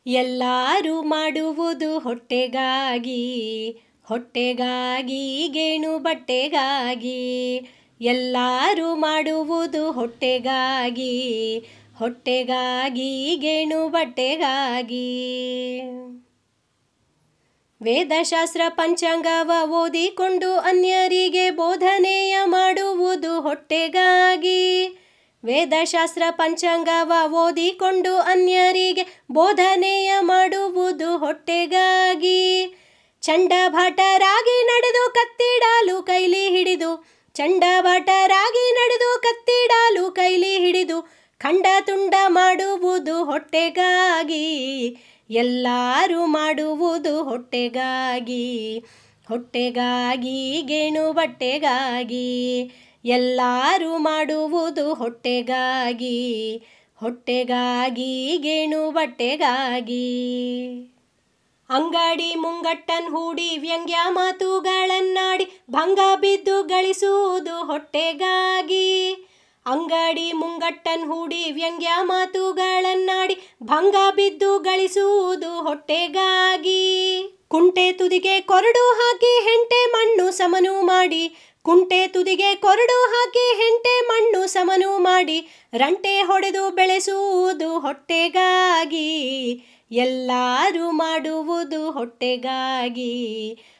ಎಲ್ಲರೂ ಮಾಡುವುದು ಹೊಟ್ಟೆಗಾಗಿ, ಹೊಟ್ಟೆಗಾಗಿ ಗೇಣು ಬಟ್ಟೆಗಾಗಿ. ಎಲ್ಲರೂ ಮಾಡುವುದು ಹೊಟ್ಟೆಗಾಗಿ, ಹೊಟ್ಟೆಗಾಗಿ ಗೇಣು ಬಟ್ಟೆಗಾಗಿ. ವೇದಶಾಸ್ತ್ರ ಪಂಚಾಂಗವ ಓದಿಕೊಂಡು ಅನ್ಯರಿಗೆ ಬೋಧನೆಯ ಮಾಡುವುದು ಹೊಟ್ಟೆಗಾಗಿ. ವೇದಶಾಸ್ತ್ರ ಪಂಚಾಂಗವ ಓದಿಕೊಂಡು ಅನ್ಯರಿಗೆ ಬೋಧನೆಯ ಮಾಡುವುದು ಹೊಟ್ಟೆಗಾಗಿ. ಚಂಡಭಟರಾಗಿ ನಡೆದು ಕತ್ತಿಡಲು ಕೈಲಿ ಹಿಡಿದು, ಚಂಡಭಟರಾಗಿ ನಡೆದು ಕತ್ತಿಡಲು ಕೈಲಿ ಹಿಡಿದು ಖಂಡ ತುಂಡ ಮಾಡುವುದು ಹೊಟ್ಟೆಗಾಗಿ. ಎಲ್ಲರೂ ಮಾಡುವುದು ಹೊಟ್ಟೆಗಾಗಿ, ಹೊಟ್ಟೆಗಾಗಿ ಗೇಣು ಬಟ್ಟೆಗಾಗಿ. ಎಲ್ಲರೂ ಮಾಡುವುದು ಹೊಟ್ಟೆಗಾಗಿ, ಹೊಟ್ಟೆಗಾಗಿ ಗೇಣು ಬಟ್ಟೆಗಾಗಿ. ಅಂಗಡಿ ಮುಂಗಟ್ಟನ್ ಹೂಡಿ ವ್ಯಂಗ್ಯ ಮಾತುಗಳನ್ನಾಡಿ ಭಂಗ ಬಿದ್ದು ಗಳಿಸುವುದು ಹೊಟ್ಟೆಗಾಗಿ. ಅಂಗಡಿ ಮುಂಗಟ್ಟನ್ ಹೂಡಿ ವ್ಯಂಗ್ಯ ಮಾತುಗಳನ್ನಾಡಿ ಭಂಗ ಬಿದ್ದು ಗಳಿಸುವುದು ಹೊಟ್ಟೆಗಾಗಿ. ಕುಂಟೆ ತುದಿಗೆ ಕೊರಡು ಹಾಕಿ ಹೆಂಟೆ ಮಣ್ಣು ಸಮನು ಮಾಡಿ, ಕುಂಟೆ ತುದಿಗೆ ಕೊರಡು ಹಾಕಿ ಹೆಂಟೆ ಮಣ್ಣು ಸಮನು ಮಾಡಿ ರಂಟೆ ಹೊಡೆದು ಬೆಳೆಸುವುದು ಹೊಟ್ಟೆಗಾಗಿ. ಎಲ್ಲರೂ ಮಾಡುವುದು ಹೊಟ್ಟೆಗಾಗಿ,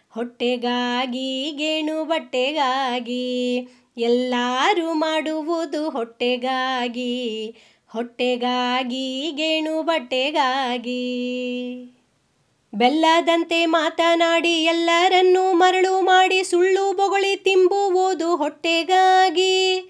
ಹೊಟ್ಟೆಗಾಗಿ ಗೇಣು ಬಟ್ಟೆಗಾಗಿ. ಎಲ್ಲರೂ ಮಾಡುವುದು ಹೊಟ್ಟೆಗಾಗಿ, ಹೊಟ್ಟೆಗಾಗಿ ಗೇಣು ಬಟ್ಟೆಗಾಗಿ. ಬೆಲ್ಲದಂತೆ ಮಾತನಾಡಿ ಎಲ್ಲರನ್ನೂ ಮರಳು ಮಾಡಿ ಸುಳ್ಳು ಬೊಗಳಿ ತಿಂಬುವುದು ಹೊಟ್ಟೆಗಾಗಿ.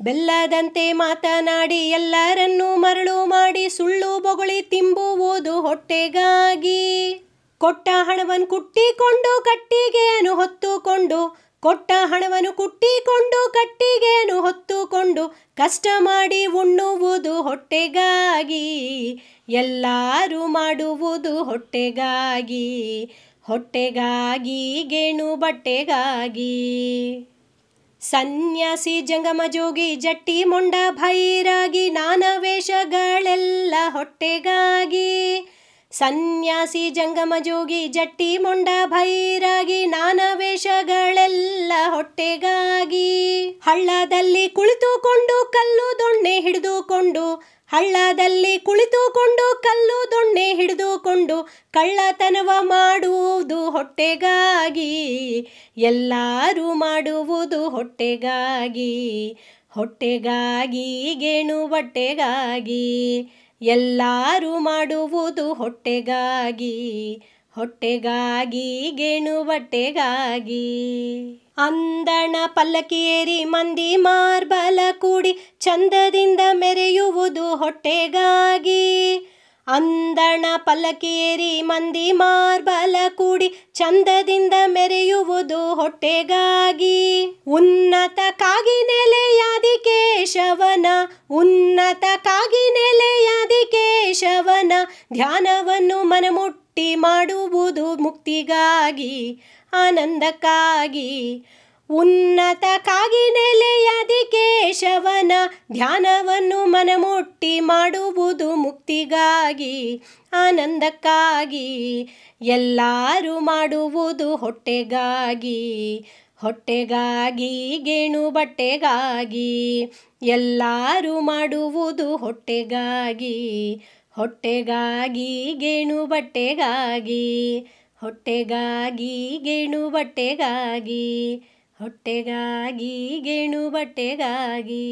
ಬೆಲ್ಲದಂತೆ ಮಾತನಾಡಿ ಎಲ್ಲರನ್ನೂ ಮರಳು ಮಾಡಿ ಸುಳ್ಳು ಬೊಗಳಿ ತಿಂಬುವುದು ಹೊಟ್ಟೆಗಾಗಿ. ಕೊಟ್ಟ ಹಣವನ್ನು ಕುಟ್ಟಿಕೊಂಡು ಕಟ್ಟಿಗೆಯನ್ನು ಹೊತ್ತುಕೊಂಡು, ಕೊಟ್ಟ ಹಣವನ್ನು ಕುಟ್ಟಿಕೊಂಡು ಕಟ್ಟಿಗೆಯನ್ನು ಹೊತ್ತುಕೊಂಡು ಕಷ್ಟ ಮಾಡಿ ಉಣ್ಣುವುದು ಹೊಟ್ಟೆಗಾಗಿ. ಎಲ್ಲರೂ ಮಾಡುವುದು ಹೊಟ್ಟೆಗಾಗಿ, ಹೊಟ್ಟೆಗಾಗಿ ಗೇಣು ಬಟ್ಟೆಗಾಗಿ. ಸನ್ಯಾಸಿ ಜಂಗಮ ಜೋಗಿ ಜಟ್ಟಿ ಮೊಂಡ ಭೈರಾಗಿ ನಾನಾ ವೇಷಗಳೆಲ್ಲ ಹೊಟ್ಟೆಗಾಗಿ. ಸನ್ಯಾಸಿ ಜಂಗಮ ಜೋಗಿ ಜಟ್ಟಿ ಮೊಂಡ ಭೈರಾಗಿ ನಾನಾ ವೇಷಗಳೆಲ್ಲ ಹೊಟ್ಟೆಗಾಗಿ. ಹಳ್ಳದಲ್ಲಿ ಕುಳಿತುಕೊಂಡು ಕಲ್ಲು ದೊಣ್ಣೆ ಹಿಡಿದುಕೊಂಡು, ಹಳ್ಳದಲ್ಲಿ ಕುಳಿತುಕೊಂಡು ಕಲ್ಲು ದೊಣ್ಣೆ ಹಿಡಿದುಕೊಂಡು ಕಳ್ಳತನವ ಮಾಡುವುದು ಹೊಟ್ಟೆಗಾಗಿ. ಎಲ್ಲರೂ ಮಾಡುವುದು ಹೊಟ್ಟೆಗಾಗಿ, ಹೊಟ್ಟೆಗಾಗಿ ಗೇಣು ಬಟ್ಟೆಗಾಗಿ. ಎಲ್ಲರೂ ಮಾಡುವುದು ಹೊಟ್ಟೆಗಾಗಿ, ಹೊಟ್ಟೆಗಾಗಿ ಗೇಣು ಬಟ್ಟೆಗಾಗಿ. ಅಂದಣ ಪಲ್ಲಕ್ಕಿ ಏರಿ ಮಂದಿ ಮಾರ್ಬಲ ಕೂಡಿ ಚಂದದಿಂದ ಮೆರೆಯುವುದು ಹೊಟ್ಟೆಗಾಗಿ. ಅಂದಣ ಪಲ್ಲಕ್ಕಿ ಏರಿ ಮಂದಿ ಮಾರ್ಬಲ ಕೂಡಿ ಚಂದದಿಂದ ಮೆರೆಯುವುದು ಹೊಟ್ಟೆಗಾಗಿ. ಉನ್ನತಕ್ಕಾಗಿ ನೆಲೆಯಾದಿ ಕೇಶವನ, ಉನ್ನತಕ್ಕಾಗಿ ನೆಲೆಯಾದಿ ಕೇಶವನ ಧ್ಯಾನವನ್ನು ಮನಮುಟ್ಟಿ ಮಾಡುವುದು ಮುಕ್ತಿಗಾಗಿ, ಆನಂದಕ್ಕಾಗಿ. ಉನ್ನತಕ್ಕಾಗಿ ನೆಲೆಯಾದಿ ಕೇಶವನ ಧ್ಯಾನವನ್ನು ಮನಮುಟ್ಟಿ ಮಾಡುವುದು ಮುಕ್ತಿಗಾಗಿ, ಆನಂದಕ್ಕಾಗಿ. ಎಲ್ಲರೂ ಮಾಡುವುದು ಹೊಟ್ಟೆಗಾಗಿ, ಹೊಟ್ಟೆಗಾಗಿ ಗೇಣು ಬಟ್ಟೆಗಾಗಿ. ಎಲ್ಲರೂ ಮಾಡುವುದು ಹೊಟ್ಟೆಗಾಗಿ, ಹೊಟ್ಟೆಗಾಗಿ ಗೇಣು ಬಟ್ಟೆಗಾಗಿ. ಹೊಟ್ಟೆಗಾಗಿ ಗೇಣು ಬಟ್ಟೆಗಾಗಿ, ಹೊಟ್ಟೆಗಾಗಿ ಗೇಣು ಬಟ್ಟೆಗಾಗಿ.